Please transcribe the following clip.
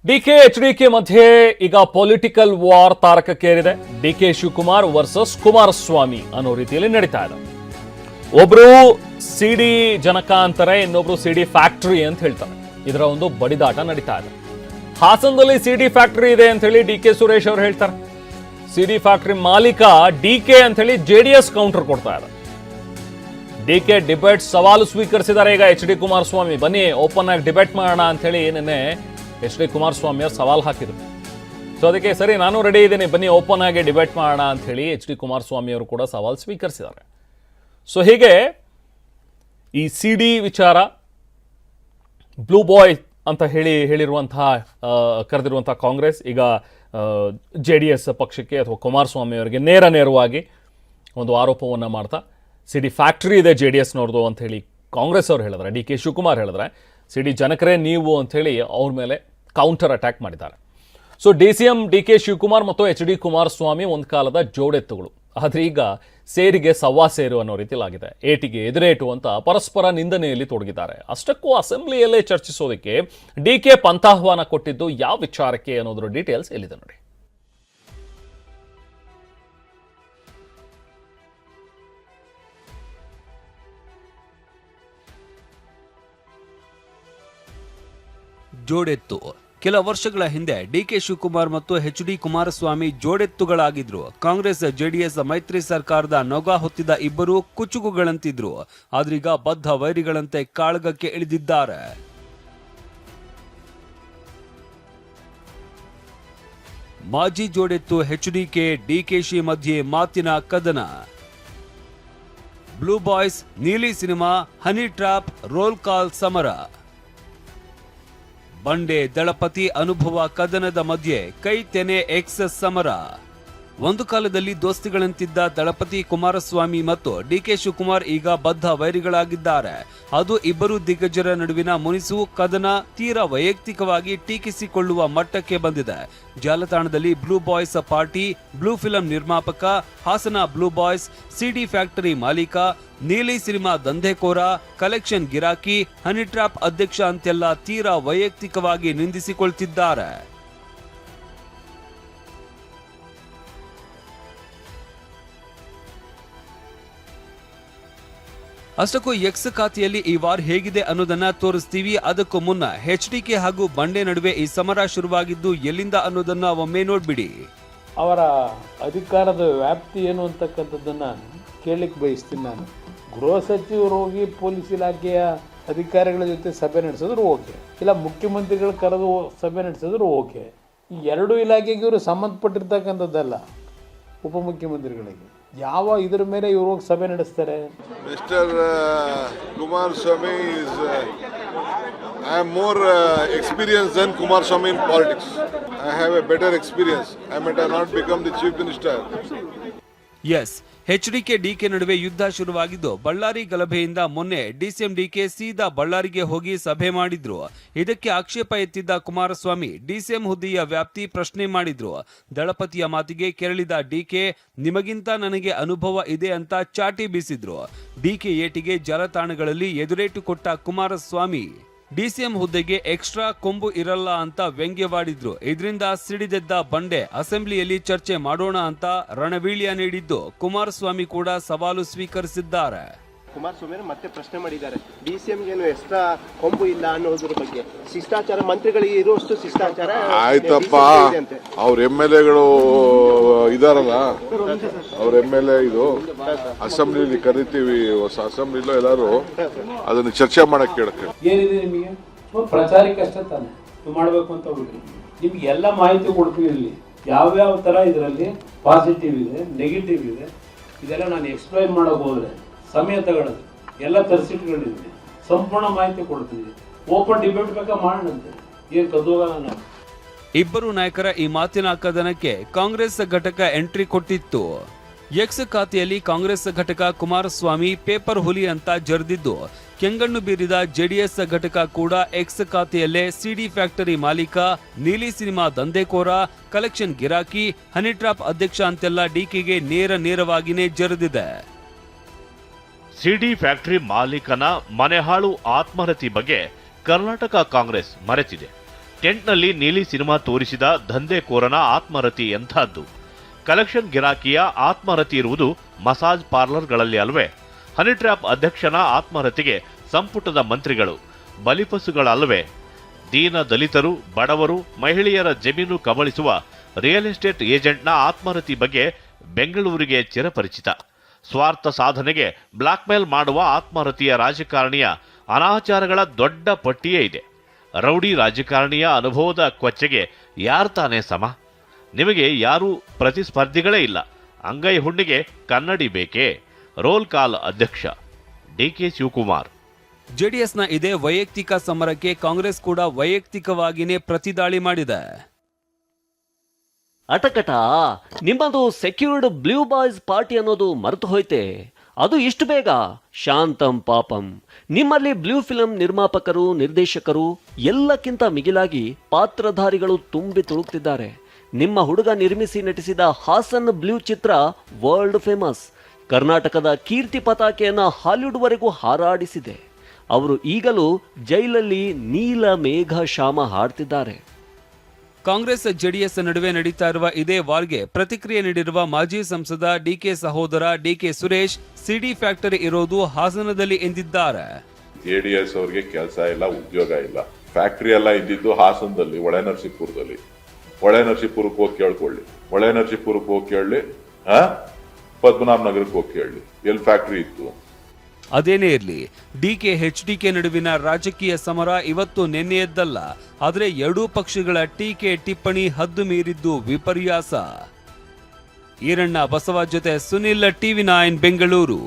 DK HDK ಮಧ್ಯೆ ಈಗ political war ತಾರಕಕ್ಕೇರಿದೆ. ಡಿಕೆ ಶಿವಕುಮಾರ್ ವರ್ಸಸ್ ಕುಮಾರಸ್ವಾಮಿ ಅನ್ನೋ ರೀತಿಯಲ್ಲಿ ನಡೀತಾ ಇದೆ. ಒಬ್ರು ಸಿಡಿ ಜನಕ ಅಂತಾರೆ, ಇನ್ನೊಬ್ರು ಸಿಡಿ ಫ್ಯಾಕ್ಟರಿ ಅಂತ ಹೇಳ್ತಾರೆ. ಇದರ ಒಂದು ಬಡಿದಾಟ ನಡೀತಾ ಇದೆ. ಹಾಸನದಲ್ಲಿ ಸಿಡಿ ಫ್ಯಾಕ್ಟರಿ ಇದೆ ಅಂತ ಹೇಳಿ ಡಿಕೆ ಸುರೇಶ್ ಅವರು ಹೇಳ್ತಾರೆ. ಸಿಡಿ ಫ್ಯಾಕ್ಟರಿ ಮಾಲೀಕ ಡಿಕೆ ಅಂತ ಹೇಳಿ ಜೆಡಿಎಸ್ ಕೌಂಟರ್ ಕೊಡ್ತಾ ಇದೆ. ಡಿಕೆ ಡಿಬೇಟ್ ಸವಾಲು ಸ್ವೀಕರಿಸಿದ್ದಾರೆ. ಈಗ ಎಚ್ ಡಿ ಕುಮಾರಸ್ವಾಮಿ ಬನ್ನಿ ಓಪನ್ ಆಗಿ ಡಿಬೇಟ್ ಮಾಡೋಣ ಅಂತ ಹೇಳಿ ನಿನ್ನೆ ಎಚ್ ಡಿ ಕುಮಾರಸ್ವಾಮಿ ಅವರು ಸವಾಲು ಹಾಕಿದ್ರು. ಸೊ ಅದಕ್ಕೆ ಸರಿ ನಾನು ರೆಡಿ ಇದ್ದೀನಿ, ಬನ್ನಿ ಓಪನ್ ಆಗಿ ಡಿಬೇಟ್ ಮಾಡೋಣ ಅಂತ ಹೇಳಿ ಎಚ್ ಡಿ ಕುಮಾರಸ್ವಾಮಿ ಅವರು ಕೂಡ ಸವಾಲು ಸ್ವೀಕರಿಸಿದ್ದಾರೆ. ಸೊ ಹೀಗೆ ಈ ಸಿ ಡಿ ವಿಚಾರ, ಬ್ಲೂ ಬಾಯ್ ಅಂತ ಹೇಳಿರುವಂತಹ ಕರೆದಿರುವಂತಹ ಕಾಂಗ್ರೆಸ್ ಈಗ JDS ಪಕ್ಷಕ್ಕೆ ಅಥವಾ ಕುಮಾರಸ್ವಾಮಿ ಅವರಿಗೆ ನೇರವಾಗಿ ಒಂದು ಆರೋಪವನ್ನು ಮಾಡ್ತಾ ಸಿಡಿ ಫ್ಯಾಕ್ಟರಿ ಇದೆ JDSನವ್ರದ್ದು ಅಂತ ಹೇಳಿ ಕಾಂಗ್ರೆಸ್ ಅವರು ಹೇಳಿದ್ರೆ, ಡಿ ಕೆ ಶಿವಕುಮಾರ್ ಹೇಳಿದ್ರೆ ಸಿಡಿ ಜನಕರೇ ನೀವು ಅಂಥೇಳಿ ಅವ್ರ ಮೇಲೆ ಕೌಂಟರ್ ಅಟ್ಯಾಕ್ ಮಾಡಿದ್ದಾರೆ. So DCM D K Shivakumar ಮತ್ತು ಎಚ್ ಡಿ ಕುಮಾರಸ್ವಾಮಿ ಒಂದು ಕಾಲದ ಜೋಡೆತ್ತುಗಳು, ಆದರೆ ಈಗ ಸೇರಿಗೆ ಸವ್ವಾ ಸೇರು ಅನ್ನೋ ರೀತಿಲಾಗಿದೆ. ಏಟಿಗೆ ಎದುರೇಟು ಅಂತ ಪರಸ್ಪರ ನಿಂದನೆಯಲ್ಲಿ ತೊಡಗಿದ್ದಾರೆ. ಅಷ್ಟಕ್ಕೂ ಅಸೆಂಬ್ಲಿಯಲ್ಲೇ ಚರ್ಚಿಸೋದಕ್ಕೆ ಡಿಕೆ ಪಂಥಾಹ್ವಾನ ಕೊಟ್ಟಿದ್ದು ಯಾವ ವಿಚಾರಕ್ಕೆ ಅನ್ನೋದ್ರ ಡೀಟೇಲ್ಸ್ ಎಲ್ಲಿದೆ ನೋಡಿ. ಜೋಡೆತ್ತು. ಕೆಲ ವರ್ಷಗಳ ಹಿಂದೆ ಡಿಕೆ ಶಿವಕುಮಾರ್ ಮತ್ತು ಎಚ್ ಡಿ ಕುಮಾರಸ್ವಾಮಿ ಜೋಡೆತ್ತುಗಳಾಗಿದ್ರು. ಕಾಂಗ್ರೆಸ್ JDS ಮೈತ್ರಿ ಸರ್ಕಾರದ ನೊಗ ಹೊತ್ತಿದ ಇಬ್ಬರು ಕುಚುಕುಗಳಂತಿದ್ರು. ಆದ್ರೀಗ ಬದ್ಧ ವೈರಿಗಳಂತೆ ಕಾಳಗಕ್ಕೆ ಇಳಿದಿದ್ದಾರೆ. ಮಾಜಿ ಜೋಡೆತ್ತು HDK DKಶಿ ಮಧ್ಯೆ ಮಾತಿನ ಕದನ. ಬ್ಲೂ ಬಾಯ್ಸ್, ನೀಲಿ ಸಿನಿಮಾ, ಹನಿ ಟ್ರಾಪ್, ರೋಲ್ ಕಾಲ್ ಸಮರ. ಬಂಡೆ ದಳಪತಿ ಅನುಭವ ಕದನದ ಮಧ್ಯೆ ಕೈ ತೆನೆ ಎಕ್ಸ್ ಸಮರ. ಒಂದು ಕಾಲದಲ್ಲಿ ದೋಸ್ತಿಗಳಂತಿದ್ದ ದಳಪತಿ ಕುಮಾರಸ್ವಾಮಿ ಮತ್ತು ಡಿಕೆ ಶಿವಕುಮಾರ್ ಈಗ ಬದ್ಧ ವೈರಿಗಳಾಗಿದ್ದಾರೆ. ಅದು ಇಬ್ಬರು ದಿಗ್ಗಜರ ನಡುವಿನ ಮುನಿಸು ಕದನ ತೀರಾ ವೈಯಕ್ತಿಕವಾಗಿ ಟೀಕಿಸಿಕೊಳ್ಳುವ ಮಟ್ಟಕ್ಕೆ ಬಂದಿದೆ. ಜಾಲತಾಣದಲ್ಲಿ blue boys party, blue film ನಿರ್ಮಾಪಕ, ಹಾಸನ ಬ್ಲೂ ಬಾಯ್ಸ್, ಸಿಡಿ ಫ್ಯಾಕ್ಟರಿ ಮಾಲೀಕ, ನೀಲಿ ಸಿನಿಮಾ ದಂಧೆಕೋರ, ಕಲೆಕ್ಷನ್ ಗಿರಾಕಿ, ಹನಿ ಟ್ರಾಪ್ ಅಧ್ಯಕ್ಷ ಅಂತೆಲ್ಲ ತೀರಾ ವೈಯಕ್ತಿಕವಾಗಿ ನಿಂದಿಸಿಕೊಳ್ತಿದ್ದಾರೆ. ಅಷ್ಟಕ್ಕೂ ಎಕ್ಸ್ ಖಾತೆಯಲ್ಲಿ ಈ ವಾರ್ ಹೇಗಿದೆ ಅನ್ನೋದನ್ನ ತೋರಿಸ್ತೀವಿ. ಅದಕ್ಕೂ ಮುನ್ನ HDK ಹಾಗೂ ಬಂಡೆ ನಡುವೆ ಈ ಸಮರ ಶುರುವಾಗಿದ್ದು ಎಲ್ಲಿಂದ ಅನ್ನೋದನ್ನ ಒಮ್ಮೆ ನೋಡ್ಬಿಡಿ. ಅವರ ಅಧಿಕಾರದ ವ್ಯಾಪ್ತಿ ಏನು ಅಂತಕ್ಕಂಥದ್ದನ್ನ ಕೇಳಲಿಕ್ಕೆ ಬಯಸ್ತೀನಿ ನಾನು. ಗೃಹ ಸಚಿವರು ಹೋಗಿ ಪೊಲೀಸ್ ಇಲಾಖೆಯ ಅಧಿಕಾರಿಗಳ ಜೊತೆ ಸಭೆ ನಡೆಸಿದ್ರು ಓಕೆ, ಇಲ್ಲ ಮುಖ್ಯಮಂತ್ರಿಗಳು ಕರೆದು ಸಭೆ ನಡೆಸಿದ್ರು ಓಕೆ. ಈ ಎರಡು ಇಲಾಖೆಗೆ ಇವರು ಸಂಬಂಧಪಟ್ಟಿರ್ತಕ್ಕಂಥದ್ದಲ್ಲ. ಉಪಮುಖ್ಯಮಂತ್ರಿಗಳಿಗೆ ಯಾವ ಇದರ ಮೇಲೆ ಇವರು ಹೋಗಿ ಸಭೆ ನಡೆಸ್ತಾರೆ? Mister Kumaraswamy is I am more experienced than Kumaraswamy in politics. I have a better experience. I might have not become the chief minister. Yes, HDK DK ನಡುವೆ ಯುದ್ಧ ಶುರುವಾಗಿದ್ದು ಬಳ್ಳಾರಿ ಗಲಭೆಯಿಂದ ಮೊನ್ನೆ DCM DK ಸೀದಾ ಬಳ್ಳಾರಿಗೆ ಹೋಗಿ ಸಭೆ ಮಾಡಿದ್ರು. ಇದಕ್ಕೆ ಆಕ್ಷೇಪ ಎತ್ತಿದ್ದ ಕುಮಾರಸ್ವಾಮಿ DCM ಹುದ್ದೆಯ ವ್ಯಾಪ್ತಿ ಪ್ರಶ್ನೆ ಮಾಡಿದ್ರು. ದಳಪತಿಯ ಮಾತಿಗೆ ಕೆರಳಿದ DK ನಿಮಗಿಂತ ನನಗೆ ಅನುಭವ ಇದೆ ಅಂತ ಚಾಟಿ ಬೀಸಿದ್ರು. DK ಏಟಿಗೆ ಜಾಲತಾಣಗಳಲ್ಲಿ ಎದುರೇಟು ಕೊಟ್ಟ ಕುಮಾರಸ್ವಾಮಿ DCM ಹುದ್ದೆಗೆ ಎಕ್ಸ್ಟ್ರಾ ಕೊಂಬು ಇರಲ್ಲ ಅಂತ ವ್ಯಂಗ್ಯವಾಡಿದ್ರು. ಇದರಿಂದ ಸಿಡಿದೆದ್ದ ಬಂಡೆ ಅಸೆಂಬ್ಲಿಯಲ್ಲಿ ಚರ್ಚೆ ಮಾಡೋಣ ಅಂತ ರಣವೀಳ್ಯ ನೀಡಿದ್ದು ಕುಮಾರಸ್ವಾಮಿ ಕೂಡ ಸವಾಲು ಸ್ವೀಕರಿಸಿದ್ದಾರೆ. ಕುಮಾರಸ್ವಾಮಿ ಮತ್ತೆ ಪ್ರಶ್ನೆ ಮಾಡಿದ್ದಾರೆ, DCMಗೇನು ಎಕ್ಸ್ಟ್ರಾ ಕೊಂಬು ಇಲ್ಲ ಅನ್ನೋದ್ರ ಬಗ್ಗೆ. ಶಿಷ್ಟಾಚಾರ ಮಂತ್ರಿಗಳಿಗೆ ಇರುವಷ್ಟು ಶಿಷ್ಟಾಚಾರ ಆಯ್ತಪ್ಪ, ಅವ್ರ MLAಗಳು ಇದಾರಲ್ಲ, ಅವ್ರ MLA ಇದು ಅಸೆಂಬ್ಲಿಲಿ ಕರಿತೀವಿ, ಹೊಸ ಅಸೆಂಬ್ಲಿలో ಎಲ್ಲರೂ ಅದನ್ನು ಚರ್ಚೆ ಮಾಡಕ್ ಕೇಳಕ್ಕೆ. ಏನಿದೆ ನಿಮಗೆ ಪ್ರಚಾರಕ್ಕೆ ಅಷ್ಟೇ ತಾನೆ ನೀವು ಮಾಡಬೇಕು ಅಂತ ಹೋಗಿ ನಿಮ್ಗೆ ಎಲ್ಲ ಮಾಹಿತಿ ಕೊಡ್ತೀವಿ. ಇಲ್ಲಿ ಯಾವ್ಯಾವ ತರ ಇದರಲ್ಲಿ ಪಾಸಿಟಿವ್ ಇದೆ, ನೆಗೆಟಿವ್ ಇದೆ, ಇದೆಲ್ಲ ನಾನು ಎಕ್ಸ್ಪ್ಲೈನ್ ಮಾಡಕ್ ಹೋದ್ರೆ ಸಮಯ ತಗೊಳ್ಳೋದು. ಎಲ್ಲ ತರಿಸಿಟ್ಕೊಂಡಿದ್ದೀನಿ, ಸಂಪೂರ್ಣ ಮಾಹಿತಿ ಕೊಡ್ತೀನಿ. ಓಪನ್ ಡಿಬೇಟ್ ಬೇಕಾ ಮಾಡೋಣಂತೆ, ಏನು ಕದೋಗಲ್ಲ ನಾವು. ಇಬ್ಬರು ನಾಯಕರ ಈ ಮಾತಿನ ಕದನಕ್ಕೆ ಕಾಂಗ್ರೆಸ್ ಘಟಕ ಎಂಟ್ರಿ ಕೊಟ್ಟಿತ್ತು. ಎಕ್ಸ್ ಖಾತೆಯಲ್ಲಿ ಕಾಂಗ್ರೆಸ್ ಘಟಕ ಕುಮಾರಸ್ವಾಮಿ ಪೇಪರ್ ಹುಲಿ ಅಂತ ಜರ್ದಿದ್ದು, ಕೆಂಗಣ್ಣು ಬೀರಿದ JDS ಘಟಕ ಕೂಡ ಎಕ್ಸ್ ಖಾತೆಯಲ್ಲೇ ಸಿಡಿ ಫ್ಯಾಕ್ಟರಿ ಮಾಲೀಕ, ನೀಲಿ ಸಿನಿಮಾ ದಂಧೆಕೋರ, ಕಲೆಕ್ಷನ್ ಗಿರಾಕಿ, ಹನಿ ಟ್ರಾಪ್ ಅಧ್ಯಕ್ಷ ಅಂತೆಲ್ಲ DKಗೆ ನೇರವಾಗಿನೇ ಜರ್ದಿದೆ. ಸಿಡಿ ಫ್ಯಾಕ್ಟರಿ ಮಾಲೀಕನ ಮನೆಹಾಳು ಆತ್ಮಹತ್ಯೆ ಬಗ್ಗೆ ಕರ್ನಾಟಕ ಕಾಂಗ್ರೆಸ್ ಮರೆತಿದೆ. ಟೆಂಟ್ನಲ್ಲಿ ನೀಲಿ ಸಿನಿಮಾ ತೋರಿಸಿದ ದಂಧೆಕೋರನ ಆತ್ಮರತಿ ಎಂಥದ್ದು? ಕಲೆಕ್ಷನ್ ಗಿರಾಕಿಯ ಆತ್ಮರತಿ ಇರುವುದು ಮಸಾಜ್ ಪಾರ್ಲರ್ಗಳಲ್ಲಿ ಅಲ್ವೇ? ಹನಿ ಟ್ರ್ಯಾಪ್ ಅಧ್ಯಕ್ಷನ ಆತ್ಮರತಿಗೆ ಸಂಪುಟದ ಮಂತ್ರಿಗಳು ಬಲಿಪಸುಗಳಲ್ವೇ? ದೀನ ದಲಿತರು, ಬಡವರು, ಮಹಿಳೆಯರ ಜಮೀನು ಕಬಳಿಸುವ ರಿಯಲ್ ಎಸ್ಟೇಟ್ ಏಜೆಂಟ್ನ ಆತ್ಮರತಿ ಬಗ್ಗೆ ಬೆಂಗಳೂರಿಗೆ ಚಿರಪರಿಚಿತ. ಸ್ವಾರ್ಥ ಸಾಧನೆಗೆ ಬ್ಲಾಕ್ಮೇಲ್ ಮಾಡುವ ಆತ್ಮರತಿಯ ರಾಜಕಾರಣಿಯ ಅನಾಚಾರಗಳ ದೊಡ್ಡ ಪಟ್ಟಿಯೇ ಇದೆ. ರೌಡಿ ರಾಜಕಾರಣಿಯ ಅನುಭವದ ಕೊಚ್ಚೆಗೆ ಯಾರು ತಾನೇ ಸಮ? ನಿಮಗೆ ಯಾರೂ ಪ್ರತಿಸ್ಪರ್ಧಿಗಳೇ ಇಲ್ಲ. ಅಂಗೈ ಹುಣ್ಣಿಗೆ ಕನ್ನಡಿ ಬೇಕೇ? ರೋಲ್ ಕಾಲ್ ಅಧ್ಯಕ್ಷ ಡಿಕೆ ಶಿವಕುಮಾರ್. ಜೆಡಿಎಸ್ನ ಇದೇ ವೈಯಕ್ತಿಕ ಸಮರಕ್ಕೆ ಕಾಂಗ್ರೆಸ್ ಕೂಡ ವೈಯಕ್ತಿಕವಾಗಿಯೇ ಪ್ರತಿದಾಳಿ ಮಾಡಿದೆ. ಅಟಕಟ, ನಿಮ್ಮದು ಸೆಕ್ಯೂರ್ಡ್ ಬ್ಲೂ ಬಾಯ್ಸ್ ಪಾರ್ಟಿ ಅನ್ನೋದು ಮರೆತು ಹೋಯ್ತೆ? ಅದು ಇಷ್ಟು ಬೇಗ? ಶಾಂತಂ ಪಾಪಂ. ನಿಮ್ಮಲ್ಲಿ ಬ್ಲೂ ಫಿಲಂ ನಿರ್ಮಾಪಕರು, ನಿರ್ದೇಶಕರು, ಎಲ್ಲಕ್ಕಿಂತ ಮಿಗಿಲಾಗಿ ಪಾತ್ರಧಾರಿಗಳು ತುಂಬಿ ತುಳುಕ್ತಿದ್ದಾರೆ. ನಿಮ್ಮ ಹುಡುಗ ನಿರ್ಮಿಸಿ ನಟಿಸಿದ ಹಾಸನ್ ಬ್ಲೂ ಚಿತ್ರ ವರ್ಲ್ಡ್ ಫೇಮಸ್. ಕರ್ನಾಟಕದ ಕೀರ್ತಿ ಪತಾಕೆಯನ್ನ ಹಾಲಿವುಡ್ವರೆಗೂ ಹಾರಾಡಿಸಿದೆ. ಅವರು ಈಗಲೂ ಜೈಲಲ್ಲಿ ನೀಲ ಮೇಘ ಶ್ಯಾಮ ಹಾಡ್ತಿದ್ದಾರೆ. ಕಾಂಗ್ರೆಸ್ ಜೆಡಿಎಸ್ ನಡುವೆ ನಡೀತಾ ಇರುವ ಇದೇ ವಾರ್ಗೆ ಪ್ರತಿಕ್ರಿಯೆ ನೀಡಿರುವ ಮಾಜಿ ಸಂಸದ ಡಿಕೆ ಸಹೋದರ ಡಿಕೆ ಸುರೇಶ್, ಸಿಡಿ ಫ್ಯಾಕ್ಟರಿ ಇರೋದು ಹಾಸನದಲ್ಲಿ ಎಂದಿದ್ದಾರೆ. ಜೆಡಿಎಸ್ ಅವರಿಗೆ ಕೆಲಸ ಇಲ್ಲ, ಉದ್ಯೋಗ ಇಲ್ಲ. ಫ್ಯಾಕ್ಟರಿ ಎಲ್ಲ ಇದ್ದಿದ್ದು ಹಾಸನದಲ್ಲಿ, ಹೊಳೆನರಸೀಪುರದಲ್ಲಿ. ಹೊಳೆನರಸೀಪುರಕ್ಕೆ ಹೋಗಿ ಕೇಳ್ಕೊಳ್ಳಿ, ಹೊಳೆನರಸೀಪುರಕ್ಕೆ ಹೋಗಿ ಕೇಳಲಿ, ಪದ್ಮನಾಭ ನಗರಕ್ಕೆ ಹೋಗಿ ಕೇಳಲಿ, ಎಲ್ಲಿ ಫ್ಯಾಕ್ಟರಿ ಇತ್ತು. ಅದೇನೇ ಇರಲಿ, ಡಿಕೆ ಎಚ್ಡಿಕೆ ನಡುವಿನ ರಾಜಕೀಯ ಸಮರ ಇವತ್ತು ನಿನ್ನೆಯದ್ದಲ್ಲ. ಆದರೆ ಎರಡೂ ಪಕ್ಷಗಳ ಟೀಕೆ ಟಿಪ್ಪಣಿ ಹದ್ದು ಮೀರಿದ್ದು ವಿಪರ್ಯಾಸ. ಈರಣ್ಣ ಬಸವ ಜೊತೆ ಸುನಿಲ್, TV9 ಬೆಂಗಳೂರು.